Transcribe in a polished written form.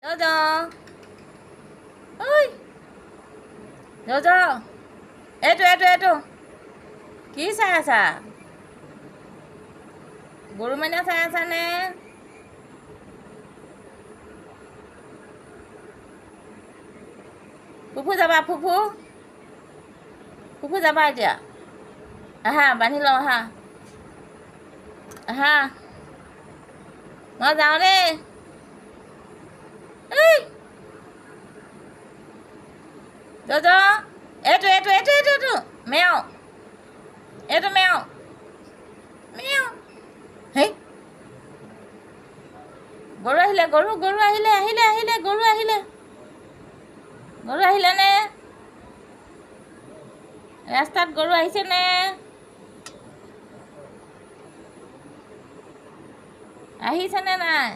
যা ঐ যা এইটো কি চাই আছা গৰু মাইনা চাই আছানে ফুফু যাবা ফুফু যাবা এতিয়া আহা বান্ধি লওঁ আহা মই যাওঁ দেই যা এইটো মেও এইটো মেও হেই গৰু আহিলে গৰু আহিলেনে ৰাস্তাত গৰু আহিছেনে আহিছেনে নাই